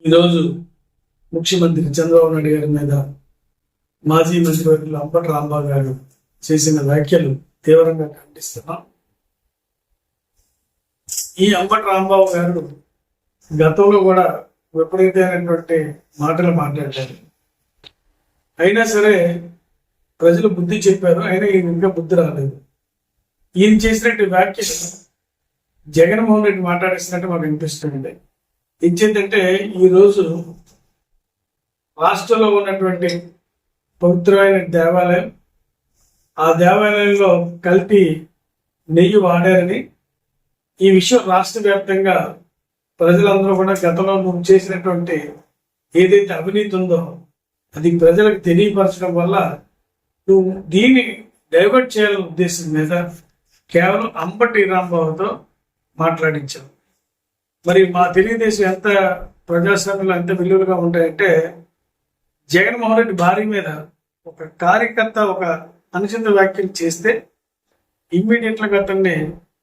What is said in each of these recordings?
ఈరోజు ముఖ్యమంత్రి చంద్రబాబు నాయుడు గారి మీద మాజీ మంత్రివర్యులు అంబటి రాంబాబు గారు చేసిన వ్యాఖ్యలు తీవ్రంగా ఖండిస్తున్నాం. ఈ అంబటి రాంబాబు గారు గతంలో కూడా విపరీతమైనటువంటి మాటలు మాట్లాడారు. అయినా సరే ప్రజలు బుద్ధి చెప్పారు, అయినా ఈయన ఇంకా బుద్ధి రాలేదు. ఈయన చేసినట్టు వ్యాఖ్యలు జగన్మోహన్ రెడ్డి మాట్లాడేసినట్టు మాకు అనిపిస్తుంది. ఇచ్చేందంటే ఈరోజు రాష్ట్రంలో ఉన్నటువంటి పవిత్రమైన దేవాలయం, ఆ దేవాలయంలో కల్తీ నెయ్యి వాడారని ఈ విషయం రాష్ట్ర వ్యాప్తంగా ప్రజలందరూ కూడా గతంలో నువ్వు చేసినటువంటి ఏదైతే అవినీతి ఉందో అది ప్రజలకు తెలియపరచడం వల్ల నువ్వు దీన్ని డైవర్ట్ చేయాలనే ఉద్దేశం మీద కేవలం అంబటి రాంబాబుతో మాట్లాడించావు. మరి మా తెలుగుదేశం ఎంత ప్రజాస్వామ్యంలో ఎంత విలువలుగా ఉంటాయంటే, జగన్మోహన్ రెడ్డి భార్య మీద ఒక కార్యకర్త ఒక అనుచిత వ్యాఖ్యలు చేస్తే ఇమ్మీడియట్గా అతన్ని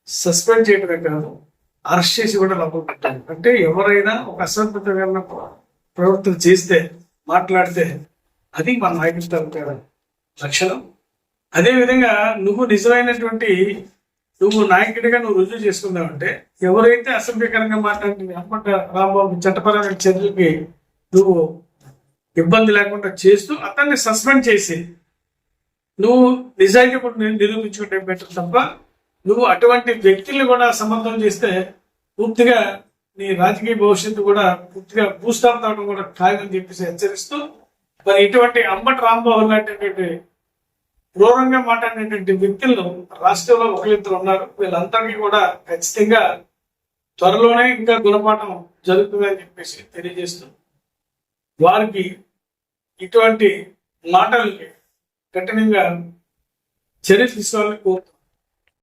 సస్పెండ్ చేయడమే కాదు, అరెస్ట్ చేసి కూడా లోపల పెట్టాలి. అంటే ఎవరైనా ఒక అసభ్యతమైన ప్రవర్తన చేస్తే మాట్లాడితే అది మన నాయకత్వం లక్షణం. అదేవిధంగా నువ్వు నిజమైనటువంటి నువ్వు నాయకుడిగా నువ్వు రుజువు చేసుకున్నావంటే ఎవరైతే అసభ్యకరంగా మాట్లాడి అంబటి రాంబాబు చట్టపరమైన చర్యలకి నువ్వు ఇబ్బంది లేకుండా చేస్తూ అతన్ని సస్పెండ్ చేసి నువ్వు నిజాయితీ కూడా నేను నిరూపించుకుంటే బెటర్ తప్ప నువ్వు అటువంటి వ్యక్తుల్ని కూడా సమర్థం చేస్తే పూర్తిగా నీ రాజకీయ భవిష్యత్తు కూడా పూర్తిగా భూస్థాపన అవడం కూడా ఖాయమని చెప్పేసి హెచ్చరిస్తూ, మరి ఇటువంటి అంబటి రాంబాబు లాంటి క్రూరంగా మాట్లాడినటువంటి వ్యక్తులను రాష్ట్రంలో ఒకరిద్దరు ఉన్నారు. వీళ్ళందరికీ కూడా ఖచ్చితంగా త్వరలోనే ఇంకా గుణపాఠం జరుగుతుందని చెప్పేసి తెలియజేస్తూ వారికి ఇటువంటి మాటలకి కఠినంగా చర్య తీసుకోవాలని కోరుతున్నాను.